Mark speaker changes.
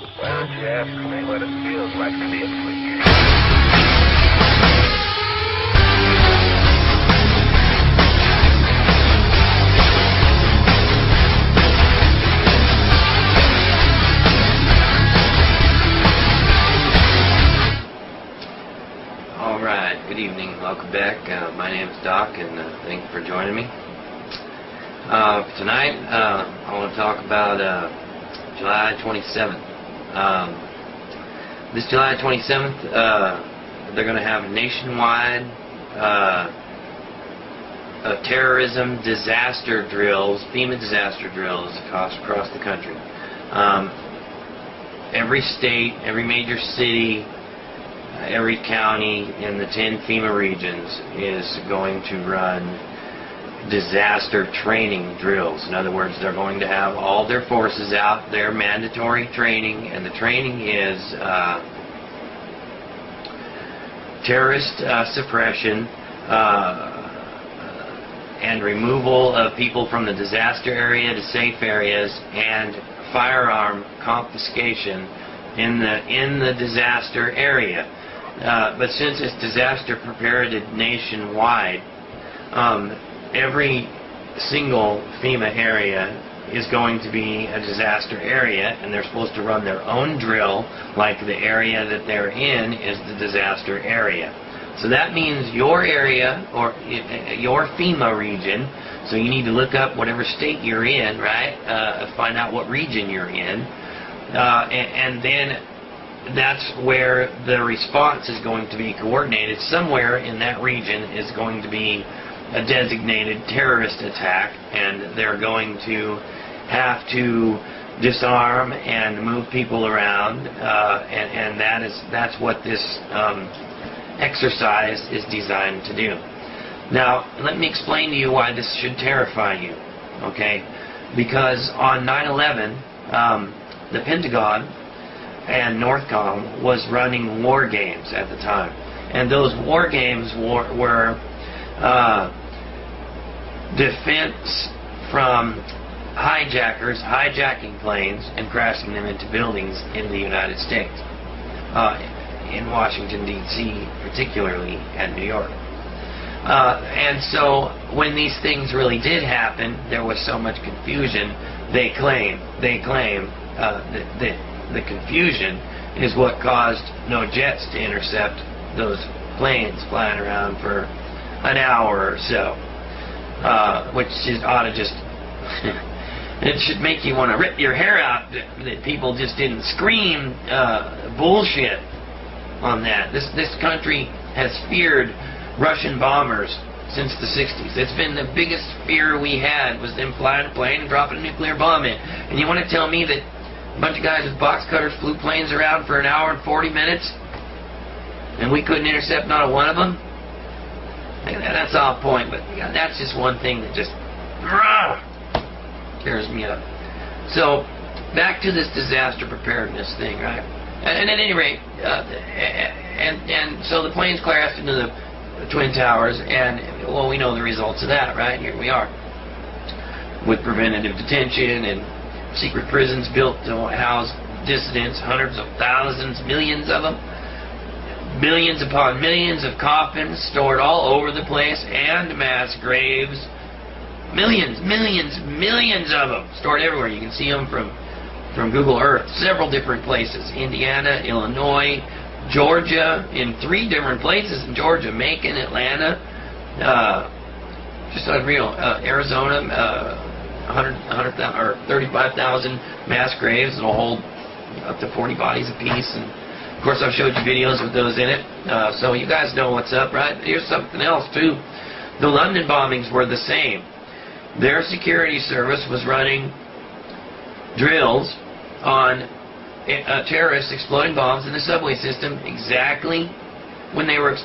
Speaker 1: Why don't you ask me what it feels like to be a freak?
Speaker 2: Alright, good evening, welcome back. My name is Doc, and thank you for joining me. Tonight, I want to talk about July 27th. This July 27th, they're going to have nationwide terrorism disaster drills, FEMA disaster drills across the country. Every state, every major city, every county in the 10 FEMA regions is going to run disaster training drills. In other words, they're going to have all their forces out, their mandatory training, and the training is terrorist suppression and removal of people from the disaster area to safe areas, and firearm confiscation in the disaster area. But since it's disaster preparedness nationwide, every single FEMA area is going to be a disaster area, and they're supposed to run their own drill like the area that they're in is the disaster area. So that means your area, or your FEMA region, so you need to look up whatever state you're in, right? Find out what region you're in, and then that's where the response is going to be coordinated. Somewhere in that region is going to be a designated terrorist attack, and they're going to have to disarm and move people around, and that's what this exercise is designed to do. Now, let me explain to you why this should terrify you, okay? Because on 9/11, the Pentagon and Northcom was running war games at the time, and those war games were defense from hijackers hijacking planes and crashing them into buildings in the United States, in Washington D.C. particularly, and New York. And so when these things really did happen, there was so much confusion. They claim that the confusion is what caused no jets to intercept those planes flying around for an hour or so, which ought to just it should make you want to rip your hair out that people just didn't scream bullshit on that. This country has feared Russian bombers since the 60s. It's been the biggest fear we had, was them flying a plane and dropping a nuclear bomb in. And you want to tell me that a bunch of guys with box cutters flew planes around for an hour and 40 minutes and we couldn't intercept not a one of them? That's off point, but that's just one thing that just tears me up. So, back to this disaster preparedness thing, right? And at any rate, and so the planes crashed into the Twin Towers, and, well, we know the results of that, right? Here we are, with preventative detention and secret prisons built to house dissidents, hundreds of thousands, millions of them, billions upon millions of coffins stored all over the place, and mass graves, millions of them stored everywhere. You can see them from Google Earth, several different places: Indiana, Illinois, Georgia, in 3 different places in Georgia, Macon, Atlanta, just unreal. Arizona, 100,000 or 35,000 mass graves that'll hold up to 40 bodies apiece, and of course I've showed you videos with those in it, so you guys know what's up, right? Here's something else too. The London bombings were the same. Their security service was running drills on terrorists exploding bombs in the subway system exactly when they were